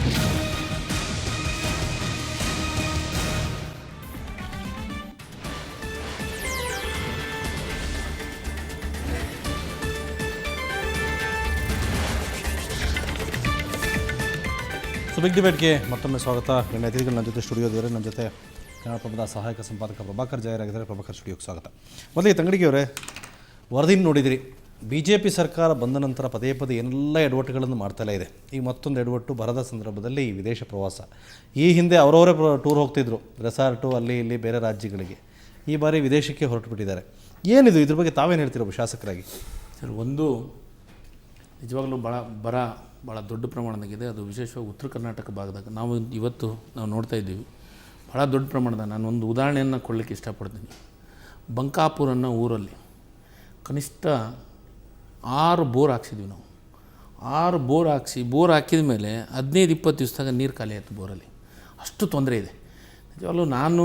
Big ಡಿಬೇಟ್ಗೆ ಮತ್ತೊಮ್ಮೆ ಸ್ವಾಗತ. ನನ್ನ ಅತಿಥಿಗಳು ನನ್ನ ಜೊತೆ ಸ್ಟುಡಿಯೋದಿದ್ದಾರೆ. ನನ್ನ ಜೊತೆ ಕನ್ನಡಪ್ರಭದ ಸಹಾಯಕ ಸಂಪಾದಕ ಪ್ರಭಾಕರ್ ಜಯರಾಗಿದ್ದಾರೆ. ಪ್ರಭಾಕರ್ ಸ್ಟುಡಿಯೋಕ್ಕೆ ಸ್ವಾಗತ. ಮೊದಲಿಗೆ ತಂಗಡಿಗೆಯವರೇ, ವರದಿನ ನೋಡಿದಿರಿ. BJP ಸರ್ಕಾರ ಬಂದ ನಂತರ ಪದೇ ಪದೇ ಎಲ್ಲ ಎಡವಟ್ಟುಗಳನ್ನು ಮಾಡ್ತಲೇ ಇದೆ. ಈಗ ಮತ್ತೊಂದು ಎಡವಟ್ಟು ಬರದ ಸಂದರ್ಭದಲ್ಲಿ ವಿದೇಶ ಪ್ರವಾಸ. ಈ ಹಿಂದೆ ಅವರವರೇ ಟೂರ್ ಹೋಗ್ತಿದ್ರು, ರೆಸಾರ್ಟು ಅಲ್ಲಿ ಇಲ್ಲಿ ಬೇರೆ ರಾಜ್ಯಗಳಿಗೆ. ಈ ಬಾರಿ ವಿದೇಶಕ್ಕೆ ಹೊರಟು ಬಿಟ್ಟಿದ್ದಾರೆ. ಏನಿದು, ಇದ್ರ ಬಗ್ಗೆ ತಾವೇನು ಹೇಳ್ತೀರೋ ಶಾಸಕರಾಗಿ? ಸರ್, ಒಂದು ನಿಜವಾಗ್ಲೂ ಭಾಳ ದೊಡ್ಡ ಪ್ರಮಾಣದಾಗಿದೆ. ಅದು ವಿಶೇಷವಾಗಿ ಉತ್ತರ ಕರ್ನಾಟಕ ಭಾಗದಾಗ ನಾವು ನೋಡ್ತಾ ಇದ್ದೀವಿ. ಭಾಳ ದೊಡ್ಡ ಪ್ರಮಾಣದ. ನಾನು ಒಂದು ಉದಾಹರಣೆಯನ್ನು ಕೊಡಲಿಕ್ಕೆ ಇಷ್ಟಪಡ್ತೀನಿ. ಬಂಕಾಪುರ ಅನ್ನೋ ಊರಲ್ಲಿ ಕನಿಷ್ಠ 6 ಬೋರ್ ಹಾಕ್ಸಿದ್ವಿ ನಾವು. 6 ಬೋರ್ ಹಾಕಿದ ಮೇಲೆ 15-20 ದಿವಸದಾಗ ನೀರು ಖಾಲಿ ಆಯಿತು ಬೋರಲ್ಲಿ. ಅಷ್ಟು ತೊಂದರೆ ಇದೆ. ನಿಜವಾಗ್ಲೂ ನಾನು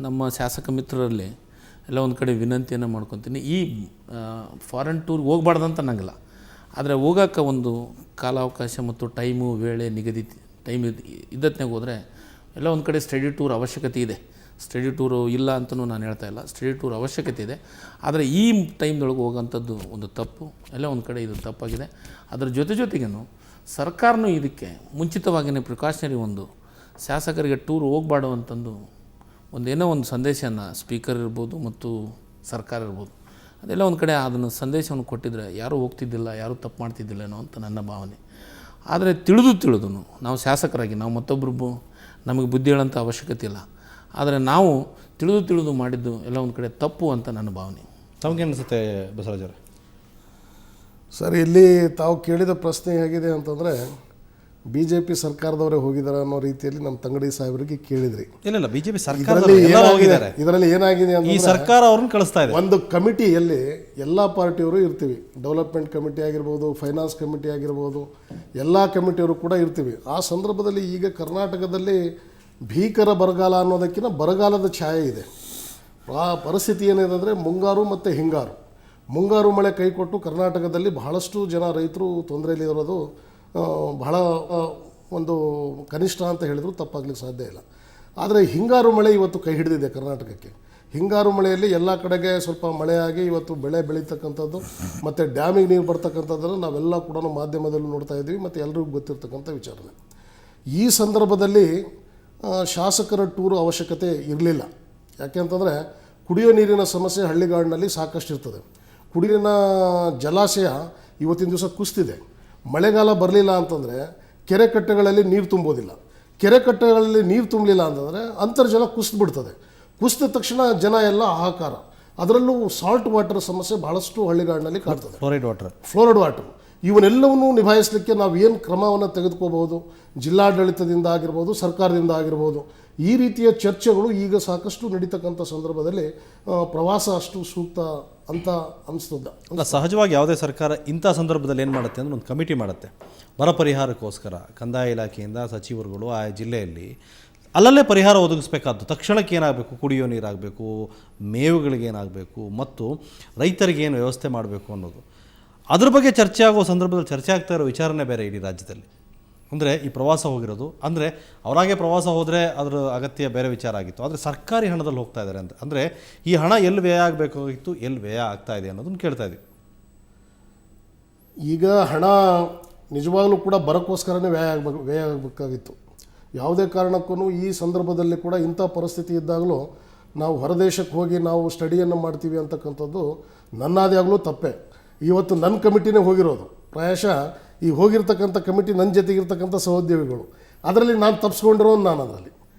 ನಮ್ಮ ಶಾಸಕ ಮಿತ್ರರಲ್ಲಿ ಎಲ್ಲ ಒಂದು ಕಡೆ ವಿನಂತಿಯನ್ನು ಮಾಡ್ಕೊತೀನಿ. ಈ ಫಾರಿನ್ ಟೂರ್ಗೆ ಹೋಗ್ಬಾರ್ದಂತ ನಂಗಿಲ್ಲ, ಆದರೆ ಹೋಗೋಕ್ಕೆ ಒಂದು ಕಾಲಾವಕಾಶ ಮತ್ತು ಟೈಮು ವೇಳೆ ನಿಗದಿ ಟೈಮ್ ಇದ್ದತ್ನಾಗ ಹೋದರೆ ಎಲ್ಲ ಒಂದು ಕಡೆ ಸ್ಟಡಿ ಟೂರ್ ಅವಶ್ಯಕತೆ ಇದೆ. ಸ್ಟಡಿ ಟೂರು ಇಲ್ಲ ಅಂತಲೂ ನಾನು ಹೇಳ್ತಾ ಇಲ್ಲ, ಸ್ಟಡಿ ಟೂರ್ ಅವಶ್ಯಕತೆ ಇದೆ. ಆದರೆ ಈ ಟೈಮ್ದೊಳಗೆ ಹೋಗೋಂಥದ್ದು ಒಂದು ತಪ್ಪು, ಎಲ್ಲ ಒಂದು ಕಡೆ ಇದು ತಪ್ಪಾಗಿದೆ. ಅದರ ಜೊತೆಗೇನು ಸರ್ಕಾರನೂ ಇದಕ್ಕೆ ಮುಂಚಿತವಾಗಿಯೇ ಪ್ರಿಕಾಷನರಿ ಒಂದು ಶಾಸಕರಿಗೆ ಟೂರ್ ಹೋಗಬಾರ್ದು ಅಂತಂದು ಒಂದೇನೋ ಒಂದು ಸಂದೇಶವನ್ನು ಸ್ಪೀಕರ್ ಇರ್ಬೋದು ಮತ್ತು ಸರ್ಕಾರ ಇರ್ಬೋದು, ಅದೆಲ್ಲ ಒಂದು ಕಡೆ ಅದನ್ನು ಸಂದೇಶವನ್ನು ಕೊಟ್ಟಿದ್ರೆ ಯಾರೂ ಹೋಗ್ತಿದ್ದಿಲ್ಲ, ಯಾರೂ ತಪ್ಪು ಮಾಡ್ತಿದ್ದಿಲ್ಲೇನೋ ಅಂತ ನನ್ನ ಭಾವನೆ. ಆದರೆ ತಿಳಿದು ನಾವು ಶಾಸಕರಾಗಿ ನಾವು ಮತ್ತೊಬ್ಬರು ನಮಗೆ ಬುದ್ಧಿ ಹೇಳೋಂಥ ಅವಶ್ಯಕತೆ ಇಲ್ಲ. ಆದರೆ ನಾವು ತಿಳಿದು ಮಾಡಿದ್ದು ಎಲ್ಲ ಒಂದು ಕಡೆ ತಪ್ಪು ಅಂತ ನನ್ನ ಭಾವನೆ. ತಮಗೆ ಅನಿಸುತ್ತೆ ಬಸವರಾಜರೇ? ಸರ್, ಇಲ್ಲಿ ತಾವು ಕೇಳಿದ ಪ್ರಶ್ನೆ ಹೇಗಿದೆ ಅಂತಂದರೆ, BJP ಸರ್ಕಾರದವರೇ ಹೋಗಿದ್ದಾರೆ ಅನ್ನೋ ರೀತಿಯಲ್ಲಿ ನಮ್ಮ ತಂಗಡಿ ಸಾಹೇಬರಿಗೆ ಕೇಳಿದ್ರಿ. ಇಲ್ಲ, BJP ಇದರಲ್ಲಿ ಏನಾಗಿದೆ ಈ ಸರ್ಕಾರ ಅವ್ರನ್ನ ಕಳಿಸ್ತಾ ಇದೆ. ಒಂದು ಕಮಿಟಿಯಲ್ಲಿ ಎಲ್ಲ ಪಾರ್ಟಿಯವರು ಇರ್ತೀವಿ. ಡೆವಲಪ್ಮೆಂಟ್ ಕಮಿಟಿ ಆಗಿರ್ಬೋದು, ಫೈನಾನ್ಸ್ ಕಮಿಟಿ ಆಗಿರ್ಬೋದು, ಎಲ್ಲ ಕಮಿಟಿಯವರು ಕೂಡ ಇರ್ತೀವಿ. ಆ ಸಂದರ್ಭದಲ್ಲಿ ಈಗ ಕರ್ನಾಟಕದಲ್ಲಿ ಭೀಕರ ಬರಗಾಲ ಅನ್ನೋದಕ್ಕಿಂತ ಬರಗಾಲದ ಛಾಯೆ ಇದೆ. ಆ ಪರಿಸ್ಥಿತಿ ಏನಿದೆ ಅಂದರೆ ಮುಂಗಾರು ಮತ್ತು ಮುಂಗಾರು ಮಳೆ ಕೈಕೊಟ್ಟು ಕರ್ನಾಟಕದಲ್ಲಿ ಬಹಳಷ್ಟು ಜನ ರೈತರು ತೊಂದರೆಯಲ್ಲಿರೋದು ಬಹಳ ಒಂದು ಕನಿಷ್ಠ ಅಂತ ಹೇಳಿದ್ರು ತಪ್ಪಾಗಲಿಕ್ಕೆ ಸಾಧ್ಯ ಇಲ್ಲ. ಆದರೆ ಹಿಂಗಾರು ಮಳೆ ಇವತ್ತು ಕೈ ಹಿಡಿದಿದೆ ಕರ್ನಾಟಕಕ್ಕೆ. ಹಿಂಗಾರು ಮಳೆಯಲ್ಲಿ ಎಲ್ಲ ಕಡೆಗೆ ಸ್ವಲ್ಪ ಮಳೆಯಾಗಿ ಇವತ್ತು ಬೆಳೆ ಬೆಳೀತಕ್ಕಂಥದ್ದು ಮತ್ತು ಡ್ಯಾಮಿಗೆ ನೀರು ಬರ್ತಕ್ಕಂಥದ್ದನ್ನು ನಾವೆಲ್ಲ ಕೂಡ ಮಾಧ್ಯಮದಲ್ಲೂ ನೋಡ್ತಾ ಇದ್ದೀವಿ ಮತ್ತು ಎಲ್ರಿಗೂ ಗೊತ್ತಿರ್ತಕ್ಕಂಥ ವಿಚಾರಣೆ. ಈ ಸಂದರ್ಭದಲ್ಲಿ ಶಾಸಕರ ಟೂರು ಅವಶ್ಯಕತೆ ಇರಲಿಲ್ಲ. ಯಾಕೆಂತಂದರೆ ಕುಡಿಯೋ ನೀರಿನ ಸಮಸ್ಯೆ ಹಳ್ಳಿಗಾಡಿನಲ್ಲಿ ಸಾಕಷ್ಟು ಇರ್ತದೆ. ಕುಡಿಯೋ ಜಲಾಶಯ ಇವತ್ತಿನ ದಿವಸ ಕುಸಿದಿದೆ. ಮಳೆಗಾಲ ಬರಲಿಲ್ಲ ಅಂತಂದರೆ ಕೆರೆ ಕಟ್ಟೆಗಳಲ್ಲಿ ನೀರು ತುಂಬೋದಿಲ್ಲ. ಕೆರೆ ಕಟ್ಟೆಗಳಲ್ಲಿ ನೀರು ತುಂಬಲಿಲ್ಲ ಅಂತಂದರೆ ಅಂತರ್ಜಲ ಕುಸಿದ್ಬಿಡ್ತದೆ. ಕುಸಿದ ತಕ್ಷಣ ಜನ ಎಲ್ಲ ಹಾಹಾಕಾರ. ಅದರಲ್ಲೂ ಸಾಲ್ಟ್ ವಾಟರ್ ಸಮಸ್ಯೆ ಭಾಳಷ್ಟು ಹಳ್ಳಿಗಾಡಿನಲ್ಲಿ ಕಾಡ್ತದೆ. ಫ್ಲೋರೈಡ್ ವಾಟರ್ ಇವನ್ನೆಲ್ಲವನ್ನೂ ನಿಭಾಯಿಸಲಿಕ್ಕೆ ನಾವು ಏನು ಕ್ರಮವನ್ನು ತೆಗೆದುಕೋಬಹುದು, ಜಿಲ್ಲಾಡಳಿತದಿಂದ ಆಗಿರ್ಬೋದು, ಸರ್ಕಾರದಿಂದ ಆಗಿರ್ಬೋದು, ಈ ರೀತಿಯ ಚರ್ಚೆಗಳು ಈಗ ಸಾಕಷ್ಟು ನಡೀತಕ್ಕಂಥ ಸಂದರ್ಭದಲ್ಲಿ ಪ್ರವಾಸ ಅಷ್ಟು ಸೂಕ್ತ ಅಂತ ಅನಿಸ್ತದ. ಸಹಜವಾಗಿ ಯಾವುದೇ ಸರ್ಕಾರ ಇಂಥ ಸಂದರ್ಭದಲ್ಲಿ ಏನು ಮಾಡುತ್ತೆ ಅಂದರೆ ಒಂದು ಕಮಿಟಿ ಮಾಡುತ್ತೆ. ಬರ ಪರಿಹಾರಕ್ಕೋಸ್ಕರ ಕಂದಾಯ ಇಲಾಖೆಯಿಂದ ಸಚಿವರುಗಳು ಆ ಜಿಲ್ಲೆಯಲ್ಲಿ ಅಲ್ಲಲ್ಲೇ ಪರಿಹಾರ ಒದಗಿಸ್ಬೇಕಾದ್ದು. ತಕ್ಷಣಕ್ಕೆ ಏನಾಗಬೇಕು, ಕುಡಿಯೋ ನೀರಾಗಬೇಕು, ಮೇವುಗಳಿಗೆ ಏನಾಗಬೇಕು ಮತ್ತು ರೈತರಿಗೆ ಏನು ವ್ಯವಸ್ಥೆ ಮಾಡಬೇಕು ಅನ್ನೋದು, ಅದ್ರ ಬಗ್ಗೆ ಚರ್ಚೆ ಆಗೋ ಸಂದರ್ಭದಲ್ಲಿ ಚರ್ಚೆ ಆಗ್ತಾ ಇರೋ ವಿಚಾರನೇ ಬೇರೆ ಇಡೀ ರಾಜ್ಯದಲ್ಲಿ. ಅಂದರೆ ಈ ಪ್ರವಾಸ ಹೋಗಿರೋದು ಅಂದರೆ ಅವರಾಗೆ ಪ್ರವಾಸ ಹೋದರೆ ಅದರ ಅಗತ್ಯ ಬೇರೆ ವಿಚಾರ ಆಗಿತ್ತು. ಆದರೆ ಸರ್ಕಾರಿ ಹಣದಲ್ಲಿ ಹೋಗ್ತಾ ಇದ್ದಾರೆ ಅಂತ ಅಂದರೆ ಈ ಹಣ ಎಲ್ಲಿ ವ್ಯಯ ಆಗಬೇಕಾಗಿತ್ತು, ಎಲ್ಲಿ ವ್ಯಯ ಆಗ್ತಾ ಇದೆ ಅನ್ನೋದನ್ನು ಕೇಳ್ತಾ ಇದ್ದೀವಿ. ಈಗ ಹಣ ನಿಜವಾಗ್ಲೂ ಕೂಡ ಬರೋಕ್ಕೋಸ್ಕರನೇ ವ್ಯಯ ಆಗಬೇಕಾಗಿತ್ತು. ಯಾವುದೇ ಕಾರಣಕ್ಕೂ ಈ ಸಂದರ್ಭದಲ್ಲಿ ಕೂಡ ಇಂಥ ಪರಿಸ್ಥಿತಿ ಇದ್ದಾಗಲೂ ನಾವು ಹೊರದೇಶಕ್ಕೆ ಹೋಗಿ ನಾವು ಸ್ಟಡಿಯನ್ನು ಮಾಡ್ತೀವಿ ಅಂತಕ್ಕಂಥದ್ದು ನನ್ನಾದಾಗಲೂ ತಪ್ಪೇ. ಇವತ್ತು ನನ್ನ ಕಮಿಟಿನೇ ಹೋಗಿರೋದು. ಪ್ರಾಯಶಃ ಈ ಹೋಗಿರ್ತಕ್ಕಂಥ ಕಮಿಟಿ ನನ್ನ ಜೊತೆಗಿರ್ತಕ್ಕಂಥ ಸಹೋದ್ಯೋಗಿಗಳು. ಅದರಲ್ಲಿ ನಾನು ತಪ್ಪಿಸ್ಕೊಂಡಿರೋನು ನಾನು. ಅದರಲ್ಲಿ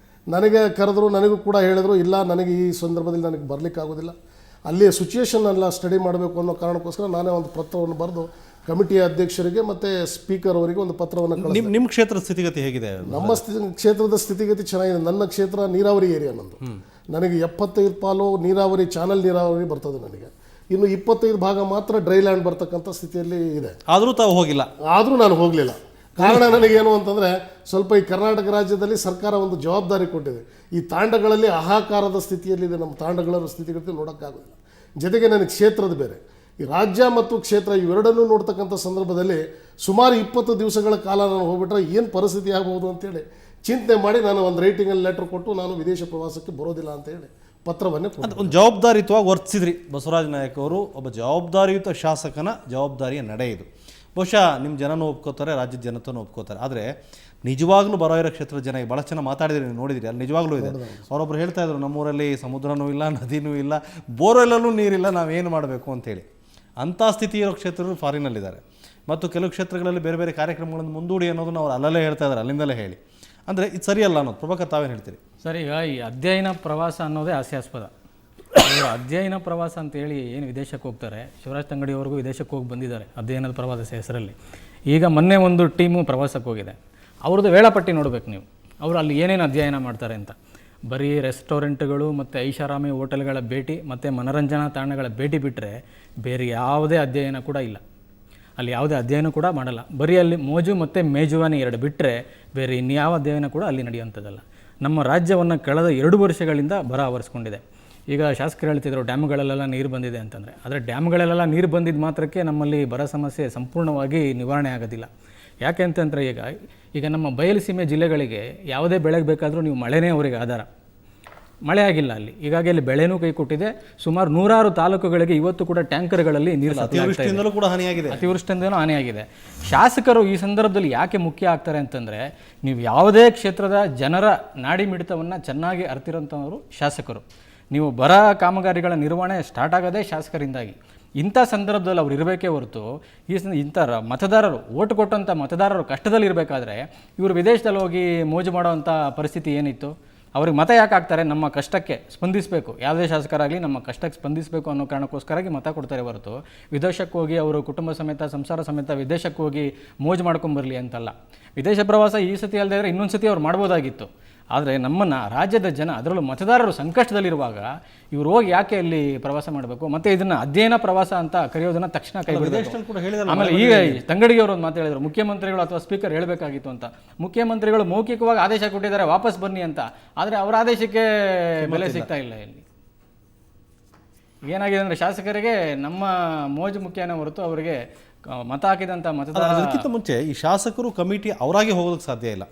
ನನಗೆ ಕರೆದ್ರು, ನನಗೂ ಕೂಡ ಹೇಳಿದ್ರು, ಇಲ್ಲ ನನಗೆ ಈ ಸಂದರ್ಭದಲ್ಲಿ ನನಗೆ ಬರಲಿಕ್ಕಾಗೋದಿಲ್ಲ, ಅಲ್ಲಿ ಸಿಚುಯೇಷನ್ ಎಲ್ಲ ಸ್ಟಡಿ ಮಾಡಬೇಕು ಅನ್ನೋ ಕಾರಣಕ್ಕೋಸ್ಕರ ನಾನೇ ಒಂದು ಪತ್ರವನ್ನು ಬರೆದು ಕಮಿಟಿಯ ಅಧ್ಯಕ್ಷರಿಗೆ ಮತ್ತು ಸ್ಪೀಕರ್ ಅವರಿಗೆ ಒಂದು ಪತ್ರವನ್ನು ಕಳಿಸಿದೆ. ನಿಮ್ಮ ಕ್ಷೇತ್ರದ ಸ್ಥಿತಿಗತಿ ಹೇಗಿದೆ? ನಮ್ಮ ಕ್ಷೇತ್ರದ ಸ್ಥಿತಿಗತಿ ಚೆನ್ನಾಗಿದೆ. ನನ್ನ ಕ್ಷೇತ್ರ ನೀರಾವರಿ ಏರಿಯಾ ನಂದು. ನನಗೆ 75 ಪಾಲು ನೀರಾವರಿ, ಚಾನಲ್ ನೀರಾವರಿ ಬರ್ತದೆ. ನನಗೆ ಇನ್ನು 25 ಭಾಗ ಮಾತ್ರ ಡ್ರೈ ಲ್ಯಾಂಡ್ ಬರ್ತಕ್ಕಂಥ ಸ್ಥಿತಿಯಲ್ಲಿ ಇದೆ. ಆದರೂ ತಾವು ಹೋಗಿಲ್ಲ? ಆದರೂ ನಾನು ಹೋಗಲಿಲ್ಲ. ಕಾರಣ ನನಗೇನು ಅಂತಂದರೆ, ಸ್ವಲ್ಪ ಈ ಕರ್ನಾಟಕ ರಾಜ್ಯದಲ್ಲಿ ಸರ್ಕಾರ ಒಂದು ಜವಾಬ್ದಾರಿ ಕೊಟ್ಟಿದೆ. ಈ ತಾಂಡಗಳಲ್ಲಿ ಹಾಹಾಕಾರದ ಸ್ಥಿತಿಯಲ್ಲಿದೆ. ನಮ್ಮ ತಾಂಡಗಳ ಸ್ಥಿತಿಗತಿ ನೋಡೋಕ್ಕಾಗೋದಿಲ್ಲ. ಜೊತೆಗೆ ನನಗೆ ಕ್ಷೇತ್ರದ ಬೇರೆ ಈ ರಾಜ್ಯ ಮತ್ತು ಕ್ಷೇತ್ರ ಇವೆರಡನ್ನೂ ನೋಡ್ತಕ್ಕಂಥ ಸಂದರ್ಭದಲ್ಲಿ ಸುಮಾರು 20 ದಿವಸಗಳ ಕಾಲ ನಾನು ಹೋಗ್ಬಿಟ್ರೆ ಏನು ಪರಿಸ್ಥಿತಿ ಆಗ್ಬೋದು ಅಂತೇಳಿ ಚಿಂತೆ ಮಾಡಿ ನಾನು ಒಂದು ರೈಟಿಂಗಲ್ಲಿ ಲೆಟ್ರ್ ಕೊಟ್ಟು ನಾನು ವಿದೇಶ ಪ್ರವಾಸಕ್ಕೆ ಬರೋದಿಲ್ಲ ಅಂತೇಳಿ ಪತ್ರವನ್ನೇ ಕೊಟ್ಟೆ. ಒಂದು ಜವಾಬ್ದಾರಿಯುತವಾಗಿ ವರ್ತಿಸಿದ್ರಿ ಬಸವರಾಜ ನಾಯಕ್ ಅವರು. ಒಬ್ಬ ಜವಾಬ್ದಾರಿಯುತ ಶಾಸಕನ ಜವಾಬ್ದಾರಿಯ ನಡೆ ಇದು. ಬಹುಶಃ ನಿಮ್ಮ ಜನನೂ ಒಪ್ಕೋತಾರೆ, ರಾಜ್ಯದ ಜನತೆನೂ ಒಪ್ಕೋತಾರೆ. ಆದರೆ ನಿಜವಾಗ್ಲೂ ಬರೋ ಇರೋ ಕ್ಷೇತ್ರದ ಜನ ಭಾಳ ಚೆನ್ನಾಗಿ ಮಾತಾಡಿದ್ರಿ, ನೀವು ನೋಡಿದಿರಿ, ಅಲ್ಲಿ ನಿಜವಾಗ್ಲೂ ಇದೆ. ಅವರೊಬ್ಬರು ಹೇಳ್ತಾ ಇದ್ರು, ನಮ್ಮೂರಲ್ಲಿ ಸಮುದ್ರನೂ ಇಲ್ಲ, ನದಿನೂ ಇಲ್ಲ, ಬೋರ್ವೆಲ್ಲೂ ನೀರಿಲ್ಲ, ನಾವೇನು ಮಾಡಬೇಕು ಅಂತೇಳಿ. ಅಂಥ ಸ್ಥಿತಿ ಇರೋ ಕ್ಷೇತ್ರಗಳು ಫಾರಿನಲ್ಲಿದ್ದಾರೆ. ಮತ್ತು ಕೆಲವು ಕ್ಷೇತ್ರಗಳಲ್ಲಿ ಬೇರೆ ಬೇರೆ ಕಾರ್ಯಕ್ರಮಗಳನ್ನು ಮುಂದೂಡಿ ಅನ್ನೋದನ್ನು ಅವ್ರು ಅಲ್ಲಲ್ಲೇ ಹೇಳ್ತಾ ಇದ್ದಾರೆ, ಅಲ್ಲಿಂದಲೇ ಹೇಳಿ. ಅಂದರೆ ಇದು ಸರಿಯಲ್ಲ ಅನ್ನೋದು. ಪ್ರಭಾಕರ್, ತಾವೇನು ಹೇಳ್ತೀರಿ? ಸರ್, ಈಗ ಈ ಅಧ್ಯಯನ ಪ್ರವಾಸ ಅನ್ನೋದೇ ಹಾಸ್ಯಾಸ್ಪದ. ಇವರು ಅಧ್ಯಯನ ಪ್ರವಾಸ ಅಂತೇಳಿ ಏನು ವಿದೇಶಕ್ಕೆ ಹೋಗ್ತಾರೆ, ಶಿವರಾಜ್ ತಂಗಡಿಯವ್ರಿಗೂ ವಿದೇಶಕ್ಕೆ ಹೋಗಿ ಬಂದಿದ್ದಾರೆ ಅಧ್ಯಯನದ ಪ್ರವಾಸ ಹೆಸರಲ್ಲಿ. ಈಗ ಮೊನ್ನೆ ಒಂದು ಟೀಮು ಪ್ರವಾಸಕ್ಕೆ ಹೋಗಿದೆ. ಅವ್ರದ್ದು ವೇಳಾಪಟ್ಟಿ ನೋಡಬೇಕು ನೀವು, ಅವರು ಅಲ್ಲಿ ಏನೇನು ಅಧ್ಯಯನ ಮಾಡ್ತಾರೆ ಅಂತ. ಬರೀ ರೆಸ್ಟೋರೆಂಟ್ಗಳು ಮತ್ತು ಐಷಾರಾಮಿ ಹೋಟೆಲ್ಗಳ ಭೇಟಿ ಮತ್ತು ಮನೋರಂಜನಾ ತಾಣಗಳ ಭೇಟಿ ಬಿಟ್ಟರೆ ಬೇರೆ ಯಾವುದೇ ಅಧ್ಯಯನ ಕೂಡ ಇಲ್ಲ. ಅಲ್ಲಿ ಯಾವುದೇ ಅಧ್ಯಯನ ಕೂಡ ಮಾಡಲ್ಲ. ಬರೀ ಅಲ್ಲಿ ಮೋಜು ಮತ್ತು ಮೇಜುವಾನಿ ಎರಡು ಬಿಟ್ಟರೆ ಬೇರೆ ಇನ್ಯಾವ ಅಧ್ಯಯನ ಕೂಡ ಅಲ್ಲಿ ನಡೆಯುವಂಥದ್ದಲ್ಲ. ನಮ್ಮ ರಾಜ್ಯವನ್ನು ಕಳೆದ 2 ವರ್ಷಗಳಿಂದ ಬರ ಆವರಿಸ್ಕೊಂಡಿದೆ. ಈಗ ಶಾಸಕರು ಹೇಳ್ತಿದ್ರು ಡ್ಯಾಮ್ಗಳಲ್ಲೆಲ್ಲ ನೀರು ಬಂದಿದೆ ಅಂತಂದರೆ, ಆದರೆ ಡ್ಯಾಮ್ಗಳಲ್ಲೆಲ್ಲ ನೀರು ಬಂದಿದ್ದ ಮಾತ್ರಕ್ಕೆ ನಮ್ಮಲ್ಲಿ ಬರ ಸಮಸ್ಯೆ ಸಂಪೂರ್ಣವಾಗಿ ನಿವಾರಣೆ ಆಗೋದಿಲ್ಲ. ಯಾಕೆ ಅಂತಂದರೆ ಈಗ ನಮ್ಮ ಬಯಲುಸೀಮೆ ಜಿಲ್ಲೆಗಳಿಗೆ ಯಾವುದೇ ಬೆಳೆಗೆ ಬೇಕಾದರೂ ನೀವು ಮಳೆನೇ ಅವರಿಗೆ ಆಧಾರ. ಮಳೆ ಆಗಿಲ್ಲ ಅಲ್ಲಿ, ಹೀಗಾಗಿ ಅಲ್ಲಿ ಬೆಳೆನೂ ಕೈ ಕೊಟ್ಟಿದೆ. ಸುಮಾರು 100 ತಾಲೂಕುಗಳಿಗೆ ಇವತ್ತು ಕೂಡ ಟ್ಯಾಂಕರ್ಗಳಲ್ಲಿ ನೀರು ಅತಿವೃಷ್ಟಿಯಿಂದಲೂ ಕೂಡ ಹಾನಿಯಾಗಿದೆ. ಅತಿವೃಷ್ಟಿಯಿಂದಲೂ ಹಾನಿಯಾಗಿದೆ. ಶಾಸಕರು ಈ ಸಂದರ್ಭದಲ್ಲಿ ಯಾಕೆ ಮುಖ್ಯ ಆಗ್ತಾರೆ ಅಂತಂದರೆ, ನೀವು ಯಾವುದೇ ಕ್ಷೇತ್ರದ ಜನರ ನಾಡಿ ಮಿಡಿತವನ್ನು ಚೆನ್ನಾಗಿ ಅರ್ತಿರೋಂಥವರು ಶಾಸಕರು. ನೀವು ಬರ ಕಾಮಗಾರಿಗಳ ನಿರ್ವಹಣೆ ಸ್ಟಾರ್ಟ್ ಆಗೋದೇ ಶಾಸಕರಿಂದಾಗಿ. ಇಂಥ ಸಂದರ್ಭದಲ್ಲಿ ಅವ್ರು ಇರಬೇಕೇ ಹೊರತು ಇಂಥ ಮತದಾರರು, ಓಟು ಕೊಟ್ಟಂಥ ಮತದಾರರು ಕಷ್ಟದಲ್ಲಿ ಇರಬೇಕಾದ್ರೆ ಇವರು ವಿದೇಶದಲ್ಲಿ ಹೋಗಿ ಮೋಜು ಮಾಡೋವಂಥ ಪರಿಸ್ಥಿತಿ ಏನಿತ್ತು? ಅವ್ರಿಗೆ ಮತ ಯಾಕೆ ಹಾಕ್ತಾರೆ? ನಮ್ಮ ಕಷ್ಟಕ್ಕೆ ಸ್ಪಂದಿಸಬೇಕು, ಯಾವುದೇ ಶಾಸಕರಾಗಲಿ ನಮ್ಮ ಕಷ್ಟಕ್ಕೆ ಸ್ಪಂದಿಸಬೇಕು ಅನ್ನೋ ಕಾರಣಕ್ಕೋಸ್ಕರಾಗಿ ಮತ ಕೊಡ್ತಾರೆ ಹೊರತು ವಿದೇಶಕ್ಕೆ ಹೋಗಿ ಅವರು ಕುಟುಂಬ ಸಮೇತ ಸಂಸಾರ ಸಮೇತ ವಿದೇಶಕ್ಕೆ ಹೋಗಿ ಮೋಜು ಮಾಡ್ಕೊಂಬರಲಿ ಅಂತಲ್ಲ. ವಿದೇಶ ಪ್ರವಾಸ ಈ ಸತಿ ಅಲ್ಲದೆ ಇದ್ದರೆ ಇನ್ನೊಂದು ಸತಿ ಅವ್ರು ಮಾಡ್ಬೋದಾಗಿತ್ತು. ಆದರೆ ನಮ್ಮನ್ನು ರಾಜ್ಯದ ಜನ, ಅದರಲ್ಲೂ ಮತದಾರರು ಸಂಕಷ್ಟದಲ್ಲಿರುವಾಗ ಇವರು ಹೋಗಿ ಯಾಕೆ ಅಲ್ಲಿ ಪ್ರವಾಸ ಮಾಡಬೇಕು? ಮತ್ತು ಇದನ್ನು ಅಧ್ಯಯನ ಪ್ರವಾಸ ಅಂತ ಕರೆಯೋದನ್ನು ತಕ್ಷಣ ಕೈಬಿಡಬೇಕು. ಆಮೇಲೆ ಈಗ ತಂಗಡಿಗೆಯವರು ಒಂದು ಮಾತು ಹೇಳಿದರು, ಮುಖ್ಯಮಂತ್ರಿಗಳು ಅಥವಾ ಸ್ಪೀಕರ್ ಹೇಳಬೇಕಾಗಿತ್ತು ಅಂತ. ಮುಖ್ಯಮಂತ್ರಿಗಳು ಮೌಖಿಕವಾಗಿ ಆದೇಶ ಕೊಟ್ಟಿದ್ದಾರೆ ವಾಪಸ್ ಬನ್ನಿ ಅಂತ, ಆದರೆ ಅವರ ಆದೇಶಕ್ಕೆ ಬೆಲೆ ಸಿಗ್ತಾ ಇಲ್ಲ. ಇಲ್ಲಿ ಏನಾಗಿದೆ ಅಂದರೆ ಶಾಸಕರಿಗೆ ನಮ್ಮ ಮೋಜು ಮುಖ್ಯನೇ ಹೊರತು ಅವರಿಗೆ ಮತ ಹಾಕಿದಂಥ ಮತದಾರ. ಅದಕ್ಕಿಂತ ಮುಂಚೆ ಈ ಶಾಸಕರು ಕಮಿಟಿ ಅವರಾಗಿ ಹೋಗೋದಕ್ಕೆ ಸಾಧ್ಯ ಇಲ್ಲ.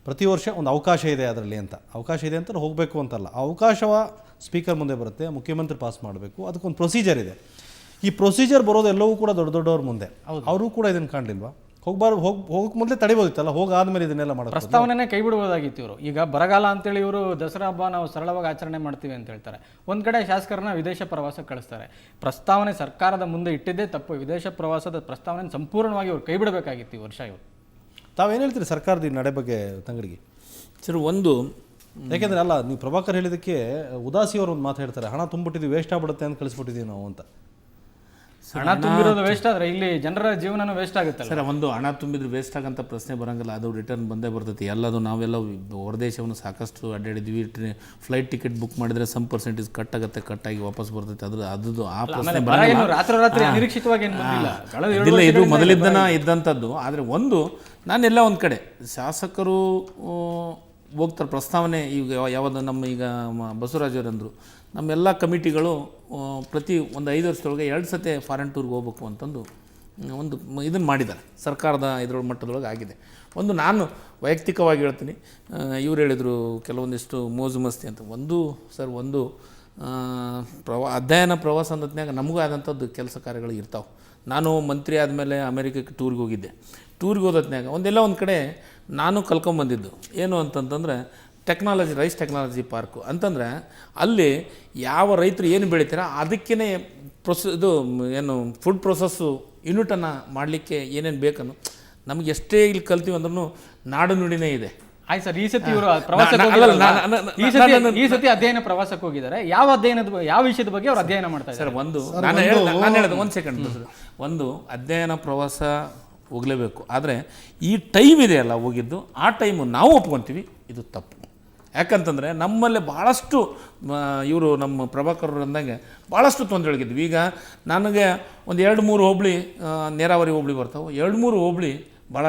ಪ್ರತಿ ವರ್ಷ ಒಂದು ಅವಕಾಶ ಇದೆ ಅದರಲ್ಲಿ ಅಂತ. ಅವಕಾಶ ಇದೆ ಅಂತ ಹೋಗಬೇಕು ಅಂತಲ್ಲ, ಆ ಅವಕಾಶವ ಸ್ಪೀಕರ್ ಮುಂದೆ ಬರುತ್ತೆ, ಮುಖ್ಯಮಂತ್ರಿ ಪಾಸ್ ಮಾಡಬೇಕು, ಅದಕ್ಕೊಂದು ಪ್ರೊಸೀಜರ್ ಇದೆ. ಈ ಪ್ರೊಸೀಜರ್ ಬರೋದು ಎಲ್ಲವೂ ಕೂಡ ದೊಡ್ಡ ದೊಡ್ಡವ್ರ ಮುಂದೆ. ಅವರು ಕೂಡ ಇದನ್ನು ಕಾಣಲಿಲ್ವಾ? ಹೋಗಕ್ಕೆ ಮೊದಲೇ ತಡಿಬೋದಿತ್ತಲ್ಲ, ಹೋಗಾದ್ಮೇಲೆ ಇದನ್ನೆಲ್ಲ ಮಾಡೋದು ಪ್ರಸ್ತಾವನೆ ಕೈ ಬಿಡ್ಬೋದಾಗಿತ್ತು ಇವರು. ಈಗ ಬರಗಾಲ ಅಂತೇಳಿ ಇವರು ದಸರಾ ಹಬ್ಬ ನಾವು ಸರಳವಾಗಿ ಆಚರಣೆ ಮಾಡ್ತೀವಿ ಅಂತ ಹೇಳ್ತಾರೆ. ಒಂದು ಕಡೆ ಶಾಸಕರನ್ನ ವಿದೇಶ ಪ್ರವಾಸಕ್ಕೆ ಕಳಿಸ್ತಾರೆ. ಪ್ರಸ್ತಾವನೆ ಸರ್ಕಾರದ ಮುಂದೆ ಇಟ್ಟಿದ್ದೇ ತಪ್ಪು. ವಿದೇಶ ಪ್ರವಾಸದ ಪ್ರಸ್ತಾವನೆ ಸಂಪೂರ್ಣವಾಗಿ ಇವರು ಕೈ ಬಿಡಬೇಕಾಗಿತ್ತು ಈ ವರ್ಷ. ಇವರು ತಾವೇನು ಹೇಳ್ತೀರಿ ಸರ್ಕಾರದ ಈ ನಡೆ ಬಗ್ಗೆ ತಂಗಡಿಗೆ? ಸರ್, ಒಂದು ಯಾಕೆಂದರೆ ಅಲ್ಲ, ನೀವು ಪ್ರಭಾಕರ್ ಹೇಳಿದ್ದಕ್ಕೆ ಉದಾಸಿಯವರು ಒಂದು ಮಾತು ಹೇಳ್ತಾರೆ, ಹಣ ತುಂಬಿಟ್ಟಿದ್ದೀವಿ ವೇಸ್ಟ್ ಆಗ್ಬಿಡುತ್ತೆ ಅಂತ ಕಳಿಸ್ಬಿಟ್ಟಿದ್ದೀವಿ ನಾವು ಅಂತ. ಹಣ ತುಂಬಿರೋದು ವೇಸ್ಟ್ ಆದರೆ ಇಲ್ಲಿ ಜನರ ಜೀವನನೂ ವೇಸ್ಟ್ ಆಗುತ್ತೆ ಸರ್. ಒಂದು ಹಣ ತುಂಬಿದ್ರೆ ವೇಸ್ಟ್ ಆಗಂತ ಪ್ರಶ್ನೆ ಬರೋಂಗಿಲ್ಲ, ಅದು ರಿಟರ್ನ್ ಬಂದೇ ಬರ್ತೈತಿ. ಎಲ್ಲದು ನಾವೆಲ್ಲ ಹೊರದೇಶವನ್ನು ಸಾಕಷ್ಟು ಅಡ್ಡಾಡಿದ್ವಿ. ಫ್ಲೈಟ್ ಟಿಕೆಟ್ ಬುಕ್ ಮಾಡಿದರೆ ಸಮ್ ಪರ್ಸೆಂಟೇಜ್ ಕಟ್ ಆಗುತ್ತೆ, ಕಟ್ಟಾಗಿ ವಾಪಸ್ ಬರ್ತೈತೆ. ಅದು ಆ ಪ್ರಶ್ನೆ ರಾತ್ರಿ ನಿರೀಕ್ಷಿತವಾಗಿ ಇಲ್ಲ, ಇದು ಮೊದಲಿದ್ದನ ಇದ್ದಂಥದ್ದು. ಆದರೆ ನಾನೆಲ್ಲ ಒಂದು ಕಡೆ ಶಾಸಕರು ಹೋಗ್ತಾರೆ ಪ್ರಸ್ತಾವನೆ. ಈಗ ಯಾವುದು ಈಗ ಬಸವರಾಜರಂದರು, ನಮ್ಮೆಲ್ಲ ಕಮಿಟಿಗಳು ಪ್ರತಿ ಒಂದು 5 ವರ್ಷದೊಳಗೆ 2 ಸತಿ ಫಾರಿನ್ ಟೂರ್ಗೆ ಹೋಗ್ಬೇಕು ಅಂತಂದು ಇದನ್ನು ಮಾಡಿದ್ದಾರೆ. ಸರ್ಕಾರದ ಇದ್ರ ಮಟ್ಟದೊಳಗೆ ಆಗಿದೆ. ನಾನು ವೈಯಕ್ತಿಕವಾಗಿ ಹೇಳ್ತೀನಿ, ಇವ್ರು ಹೇಳಿದರು ಕೆಲವೊಂದಿಷ್ಟು ಮೋಜು ಮಸ್ತಿ ಅಂತ. ಅಧ್ಯಯನ ಪ್ರವಾಸ ಅಂದತ್ನಾಗ ನಮಗೂ ಆದಂಥದ್ದು ಕೆಲಸ ಕಾರ್ಯಗಳು ಇರ್ತಾವೆ. ನಾನು ಮಂತ್ರಿ ಆದಮೇಲೆ ಅಮೇರಿಕಕ್ಕೆ ಟೂರ್ಗೆ ಹೋಗಿದ್ದೆ. ಟೂರ್ಗೆ ಹೋದತ್ನಾಗ ಒಂದು ಕಡೆ ನಾನು ಕಲ್ಕೊಂಬಂದಿದ್ದು ಏನು ಅಂತಂತಂದರೆ ರೈಸ್ ಟೆಕ್ನಾಲಜಿ ಪಾರ್ಕು ಅಂತಂದರೆ ಅಲ್ಲಿ ಯಾವ ರೈತರು ಏನು ಬೆಳಿತಾರೆ ಅದಕ್ಕೇ ಇದು ಫುಡ್ ಪ್ರೊಸೆಸ್ಸು ಯೂನಿಟನ್ನು ಮಾಡಲಿಕ್ಕೆ ಏನೇನು ಬೇಕನ್ನು ನಮ್ಗೆ ಎಷ್ಟೇ ಇಲ್ಲಿ ಕಲ್ತೀವಿ ಅಂದ್ರೂ ನಾಡು ನುಡಿನೇ ಇದೆ. ಆಯ್ತು ಸರ್, ಈ ಸತಿ ಇವರು ಈ ಸತಿ ಅಧ್ಯಯನ ಪ್ರವಾಸಕ್ಕೆ ಹೋಗಿದ್ದಾರೆ. ಯಾವ ವಿಷಯದ ಬಗ್ಗೆ ಅವ್ರು ಅಧ್ಯಯನ ಮಾಡ್ತಾರೆ ಸರ್? ನಾನು ಹೇಳಿದೆ ಒಂದು ಸೆಕೆಂಡ್. ಅಧ್ಯಯನ ಪ್ರವಾಸ ಹೋಗಲೇಬೇಕು, ಆದರೆ ಈ ಟೈಮ್ ಇದೆಯಲ್ಲ ಹೋಗಿದ್ದು, ಆ ಟೈಮು ನಾವು ಒಪ್ಕೊತೀವಿ, ಇದು ತಪ್ಪು. ಯಾಕಂತಂದರೆ ನಮ್ಮಲ್ಲಿ ಭಾಳಷ್ಟು ಇವರು ನಮ್ಮ ಪ್ರಭಾಕರ್ ಅಂದಂಗೆ ಭಾಳಷ್ಟು ತೊಂದರೆಗಳಿದ್ವಿ. ಈಗ ನನಗೆ ಒಂದು 2-3 ಹೋಬಳಿ ನೇರಾವರಿ ಹೋಬಳಿ ಬರ್ತಾವೆ, 2-3 ಹೋಬಳಿ ಭಾಳ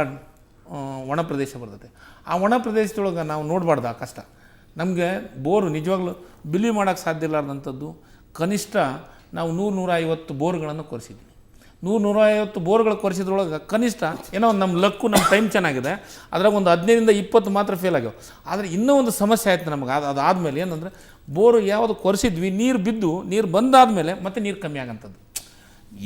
ಒಣ ಪ್ರದೇಶ ಬರ್ತೈತೆ. ಆ ಒಣ ಪ್ರದೇಶದೊಳಗೆ ನಾವು ನೋಡಬಾರ್ದು ಆ ಕಷ್ಟ. ನಮಗೆ ಬೋರು ನಿಜವಾಗ್ಲೂ ಬಿಲೀವ್ ಮಾಡೋಕ್ಕೆ ಸಾಧ್ಯ ಇಲ್ಲಾರ್ದಂಥದ್ದು ಕನಿಷ್ಠ ನಾವು 100-150 ಬೋರ್ಗಳನ್ನು ಕೊರೆಸಿದ್ವಿ. 100-150 ಬೋರ್ಗಳು ಕೊರೆಸಿದ್ರೊಳಗೆ ಕನಿಷ್ಠ ಏನೋ ಒಂದು ನಮ್ಮ ಲಕ್ಕು, ನಮ್ಮ ಟೈಮ್ ಚೆನ್ನಾಗಿದೆ, ಅದ್ರಾಗ ಒಂದು 15-20 ಮಾತ್ರ ಫೇಲ್ ಆಗ್ಯಾವ. ಆದರೆ ಇನ್ನೂ ಒಂದು ಸಮಸ್ಯೆ ಆಯ್ತು ನಮಗೆ. ಅದಾದಮೇಲೆ ಏನಂದರೆ ಬೋರು ಯಾವುದು ಕೊರೆಸಿದ್ವಿ, ನೀರು ಬಿದ್ದು ನೀರು ಬಂದಾದಮೇಲೆ ಮತ್ತೆ ನೀರು ಕಮ್ಮಿ ಆಗಂಥದ್ದು.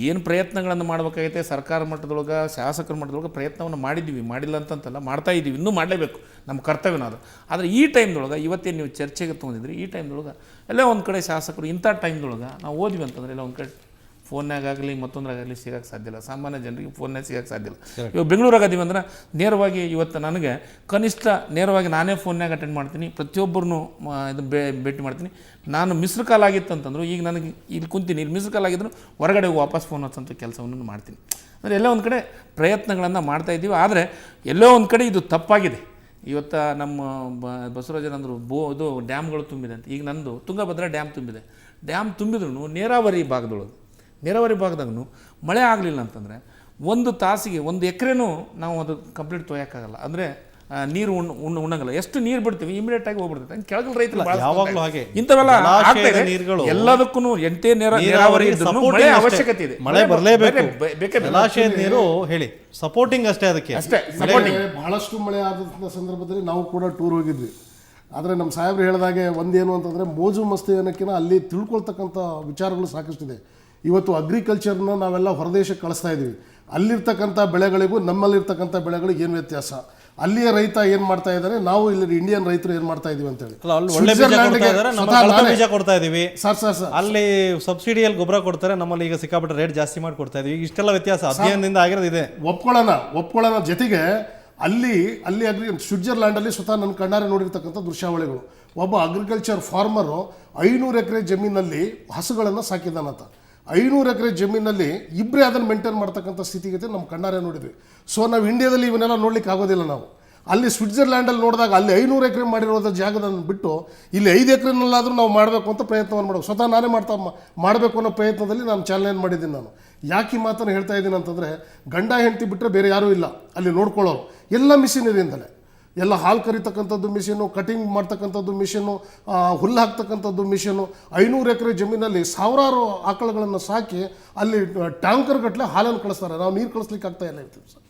ಏನು ಪ್ರಯತ್ನಗಳನ್ನು ಮಾಡಬೇಕಾಗೈತೆ ಸರ್ಕಾರ ಮಟ್ಟದೊಳಗೆ, ಶಾಸಕರ ಮಟ್ಟದೊಳಗೆ ಪ್ರಯತ್ನವನ್ನು ಮಾಡಿದ್ದೀವಿ, ಮಾಡಿಲ್ಲ ಅಂತಂತಲ್ಲ, ಮಾಡ್ತಾಯಿದ್ದೀವಿ, ಇನ್ನೂ ಮಾಡಲೇಬೇಕು, ನಮ್ಮ ಕರ್ತವ್ಯನ ಅದು. ಆದರೆ ಈ ಟೈಮ್ದೊಳಗೆ ಇವತ್ತೇನು ನೀವು ಚರ್ಚೆಗೆ ತೊಗೊಂಡಿದ್ರಿ, ಈ ಟೈಮ್ದೊಳಗೆ ಎಲ್ಲೋ ಒಂದು ಕಡೆ ಶಾಸಕರು ಇಂಥ ಟೈಮ್ದೊಳಗೆ ನಾವು ಓದ್ವಿ ಅಂತಂದರೆ ಎಲ್ಲ ಒಂದು ಕಡೆ ಫೋನ್ನಾಗಲಿ ಮತ್ತೊಂದ್ರಾಗಲಿ ಸಿಗೋಕ್ಕೆ ಸಾಧ್ಯ ಇಲ್ಲ. ಸಾಮಾನ್ಯ ಜನರಿಗೆ ಫೋನ್ನಾಗ ಸಿಗೋಕ್ಕೆ ಸಾಧ್ಯ ಇಲ್ಲ. ಇವಾಗ ಬೆಂಗಳೂರಾಗ ಅದೀವಿ ಅಂದ್ರೆ ನೇರವಾಗಿ ಇವತ್ತು ನನಗೆ ಕನಿಷ್ಠ ನೇರವಾಗಿ ನಾನೇ ಫೋನ್ನಾಗ ಅಟೆಂಡ್ ಮಾಡ್ತೀನಿ, ಪ್ರತಿಯೊಬ್ಬರನ್ನು ಇದು ಭೇಟಿ ಮಾಡ್ತೀನಿ. ನಾನು ಮಿಸ್ಡ್ ಕಾಲ್ ಆಗಿತ್ತು ಅಂತಂದ್ರು, ಈಗ ನನಗೆ ಇಲ್ಲಿ ಕುಂತೀನಿ, ಇಲ್ಲಿ ಮಿಸ್ಡ್ ಕಾಲ್ ಆಗಿದ್ರು ಹೊರಗಡೆ ವಾಪಸ್ ಫೋನ್ ಹಚ್ಚೋಂಥ ಕೆಲಸವನ್ನು ಮಾಡ್ತೀನಿ. ಅಂದರೆ ಎಲ್ಲೋ ಒಂದು ಕಡೆ ಪ್ರಯತ್ನಗಳನ್ನು ಮಾಡ್ತಾಯಿದ್ದೀವಿ. ಆದರೆ ಎಲ್ಲೋ ಒಂದು ಕಡೆ ಇದು ತಪ್ಪಾಗಿದೆ. ಇವತ್ತು ನಮ್ಮ ಬಸವರಾಜನಂದರು ಇದು ಡ್ಯಾಮ್ಗಳು ತುಂಬಿದೆ ಅಂತ. ಈಗ ನಂದು ತುಂಗಭದ್ರಾ ಡ್ಯಾಮ್ ತುಂಬಿದೆ. ಡ್ಯಾಮ್ ತುಂಬಿದ್ರೂ ನೀರಾವರಿ ಭಾಗದಾಗೂ ಮಳೆ ಆಗಲಿಲ್ಲ ಅಂತಂದರೆ 1 ತಾಸಿಗೆ 1 ಎಕರೆನೂ ನಾವು ಅದು ಕಂಪ್ಲೀಟ್ ತೊಯ್ಯೋಕ್ಕಾಗಲ್ಲ. ಅಂದರೆ ನೀರು ಉಣ್ಣಂಗಲ್ಲ. ಎಷ್ಟು ನೀರು ಬಿಡ್ತೀವಿ ಇಮಿಡಿಯೇಟ್ ಆಗಿ ಹೋಗ್ಬಿಡ್ತೈತೆ. ಕೆಳಗಲ್ ರೈತರು ಯಾವಾಗಲೂ ಹಾಗೆ ಇಂಥವೆಲ್ಲ ಆಗ್ತಾ ಇದೆ. ನೀರುಗಳು ಎಲ್ಲದಕ್ಕೂ ಎಂಟೇ ನೀರಾವರಿ ಮಳೆ ಅವಶ್ಯಕತೆ ಇದೆ. ಮಳೆ ಬರಲೇಬೇಕು. ಜಲಾಶಯದ ನೀರು ಹೇಳಿ ಸಪೋರ್ಟಿಂಗ್ ಅಷ್ಟೇ, ಅದಕ್ಕೆ ಅಷ್ಟೇ. ಬಹಳಷ್ಟು ಮಳೆ ಆದಂಥ ಸಂದರ್ಭದಲ್ಲಿ ನಾವು ಕೂಡ ಟೂರ್ ಹೋಗಿದ್ವಿ. ಆದರೆ ನಮ್ಮ ಸಾಹೇಬ್ರು ಹೇಳಿದಾಗೆ ಒಂದೇನು ಅಂತಂದರೆ ಮೋಜು ಮಸ್ತಿ ಅನ್ನೋಕ್ಕಿಂತ ಅಲ್ಲಿ ತಿಳ್ಕೊಳ್ತಕ್ಕಂಥ ವಿಚಾರಗಳು ಸಾಕಷ್ಟಿದೆ. ಇವತ್ತು ಅಗ್ರಿಕಲ್ಚರ್ನ ನಾವೆಲ್ಲ ಹೊರದೇಶಕ್ಕೆ ಕಳಿಸ್ತಾ ಇದ್ದೀವಿ. ಅಲ್ಲಿರ್ತಕ್ಕಂಥ ಬೆಳೆಗಳಿಗೂ ನಮ್ಮಲ್ಲಿರ್ತಕ್ಕಂಥ ಬೆಳೆಗಳಿಗೂ ಏನು ವ್ಯತ್ಯಾಸ, ಅಲ್ಲಿಯ ರೈತ ಏನು ಮಾಡ್ತಾ ಇದ್ದಾರೆ, ನಾವು ಇಲ್ಲಿ ಇಂಡಿಯನ್ ರೈತರು ಏನು ಮಾಡ್ತಾ ಇದೀವಿ ಅಂತೇಳಿ. ಬೀಜ ಕೊಡ್ತಾ ಇದೀವಿ ಸರ್ ಅಲ್ಲಿ ಸಬ್ಸಿಡಿಯಲ್ಲಿ ಗೊಬ್ಬರ ಕೊಡ್ತಾರೆ, ನಮ್ಮಲ್ಲಿ ಈಗ ಸಿಕ್ಕಾಪಟ್ಟೆ ರೇಟ್ ಜಾಸ್ತಿ ಮಾಡಿ ಕೊಡ್ತಾ ಇದೀವಿ. ಇಷ್ಟೆಲ್ಲ ವ್ಯತ್ಯಾಸ ಅಧ್ಯಯನದಿಂದ ಆಗಿರೋದು ಇದೆ. ಒಪ್ಕೊಳ್ಳೋಣ ಜೊತೆಗೆ ಅಲ್ಲಿ ಸ್ವಿಟ್ಜರ್ಲ್ಯಾಂಡಲ್ಲಿ ಸ್ವತಃ ನನ್ನ ಕಣ್ಣಾರೆ ನೋಡಿರ್ತಕ್ಕಂಥ ದೃಶ್ಯಾವಳಿಗಳು. ಒಬ್ಬ ಅಗ್ರಿಕಲ್ಚರ್ ಫಾರ್ಮರು 500 ಎಕರೆ ಜಮೀನಲ್ಲಿ ಹಸುಗಳನ್ನು ಸಾಕಿದ್ದಾನಂತ. 500 ಎಕರೆ ಜಮೀನಲ್ಲಿ ಇಬ್ಬರೇ ಅದನ್ನು ಮೇಂಟೈನ್ ಮಾಡ್ತಕ್ಕಂಥ ಸ್ಥಿತಿಗತಿ ನಮ್ಮ ಕಣ್ಣಾರೆ ನೋಡಿದ್ವಿ. ಸೊ ನಾವು ಇಂಡಿಯಾದಲ್ಲಿ ಇವನ್ನೆಲ್ಲ ನೋಡ್ಲಿಕ್ಕೆ ಆಗೋದಿಲ್ಲ. ನಾವು ಅಲ್ಲಿ ಸ್ವಿಟ್ಜರ್ಲ್ಯಾಂಡಲ್ಲಿ ನೋಡಿದಾಗ ಅಲ್ಲಿ 500 ಎಕರೆ ಮಾಡಿರೋದ ಜಾಗದನ್ನು ಬಿಟ್ಟು ಇಲ್ಲಿ 5 ಎಕರೆನಲ್ಲಾದರೂ ನಾವು ಮಾಡಬೇಕು ಅಂತ ಪ್ರಯತ್ನವನ್ನು ಮಾಡಬೇಕು. ಸ್ವತಃ ನಾನೇ ಮಾಡಬೇಕು ಅನ್ನೋ ಪ್ರಯತ್ನದಲ್ಲಿ ನಾನು ಚಾಲನೆಯನ್ನು ಮಾಡಿದ್ದೀನಿ. ನಾನು ಯಾಕೆ ಈ ಮಾತನ್ನು ಹೇಳ್ತಾ ಇದ್ದೀನಿ ಅಂತಂದರೆ, ಗಂಡ ಹೆಂಡತಿ ಬಿಟ್ಟರೆ ಬೇರೆ ಯಾರೂ ಇಲ್ಲ ಅಲ್ಲಿ ನೋಡ್ಕೊಳ್ಳೋರು. ಎಲ್ಲ ಮಿಷಿನರಿಯಿಂದಲೇ, ಎಲ್ಲ ಹಾಲು ಕರಿತಕ್ಕಂಥದ್ದು ಮಿಷಿನು, ಕಟಿಂಗ್ ಮಾಡ್ತಕ್ಕಂಥದ್ದು ಮಿಷಿನು, ಹುಲ್ಲು ಹಾಕ್ತಕ್ಕಂಥದ್ದು ಮಿಷಿನು. 500 ಎಕರೆ ಜಮೀನಲ್ಲಿ ಸಾವಿರಾರು ಆಕಳುಗಳನ್ನು ಸಾಕಿ ಅಲ್ಲಿ ಟ್ಯಾಂಕರ್ ಗಟ್ಟಲೆ ಹಾಲನ್ನು ಕಳಿಸ್ತಾರೆ. ನಾವು ನೀರು ಕಳಿಸ್ಲಿಕ್ಕೆ ಆಗ್ತಾ ಇಲ್ಲ ಇರ್ತೀವಿ ಸರ್.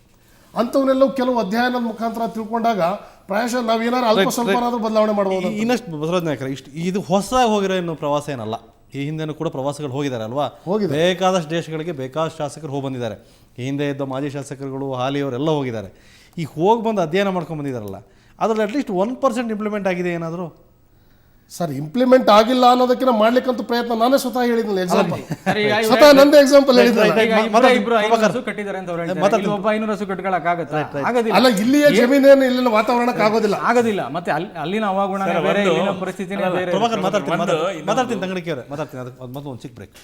ಅಂಥವನ್ನೆಲ್ಲವೂ ಕೆಲವು ಅಧ್ಯಯನದ ಮುಖಾಂತರ ತಿಳ್ಕೊಂಡಾಗ ಪ್ರಾಯಶಃ ನಾವೇನಾದ್ರು ಅಲ್ಪ ಸ್ವಲ್ಪ ಬದಲಾವಣೆ ಮಾಡ್ಬೋದು. ಇನ್ನಷ್ಟು ಬಸವರಾಜ ನಾಯಕರ ಇದು ಹೊಸದಾಗಿ ಹೋಗಿರೋ ಇನ್ನು ಪ್ರವಾಸ ಏನಲ್ಲ. ಈ ಹಿಂದೆನೂ ಕೂಡ ಪ್ರವಾಸಗಳು ಹೋಗಿದ್ದಾರೆ ಅಲ್ವಾ? ಬೇಕಾದಷ್ಟು ದೇಶಗಳಿಗೆ ಬೇಕಾದಷ್ಟು ಶಾಸಕರು ಹೋಗಿ ಬಂದಿದ್ದಾರೆ. ಈ ಹಿಂದೆ ಇದ್ದ ಮಾಜಿ ಶಾಸಕರುಗಳು, ಹಾಲಿಯವರೆಲ್ಲ ಹೋಗಿದ್ದಾರೆ. ಈಗ ಹೋಗಿ ಬಂದು ಅಧ್ಯಯನ ಮಾಡ್ಕೊಂಡು ಬಂದಿದ್ದಾರಲ್ಲ, ಅದರಲ್ಲಿ ಅಟ್ಲೀಸ್ಟ್ 1% ಇಂಪ್ಲಿಮೆಂಟ್ ಆಗಿದೆ ಏನಾದರೂ? ಸರ್, ಇಂಪ್ಲಿಮೆಂಟ್ ಆಗಿಲ್ಲ ಅನ್ನೋದಕ್ಕಿಂತ ಮಾಡ್ಲಿಕ್ಕಂತ ಪ್ರಯತ್ನ ನಾನೇ ಸ್ವತಃ ಹೇಳಿದ್ನಲ್ಲ. ಎಕ್ಸಾಂಪಲ್ ಸ್ವತಃ ನಂದೇ ಎಕ್ಸಾಂಪಲ್ ಅಲ್ಲ, ಇಲ್ಲಿಯ ಜಮೀನೇನು ಇಲ್ಲಿನ ವಾತಾವರಣಕ್ಕೆ ಆಗೋದಿಲ್ಲ. ಮತ್ತೆ ಅಲ್ಲಿನ ಹವಾಗುಣ ಬೇರೆ, ಇಲ್ಲಿನ ಪರಿಸ್ಥಿತಿನೇ ಬೇರೆ. ಮಾತಾಡ್ತೀನಿ ತಂಗಡಿಕೆ ಮಾತಾಡ್ತೀನಿ. ಅದಕ್ಕೆ ಮೊದಲು ಒಂದು ಚಿಕ್ಕ ಬ್ರೇಕ್.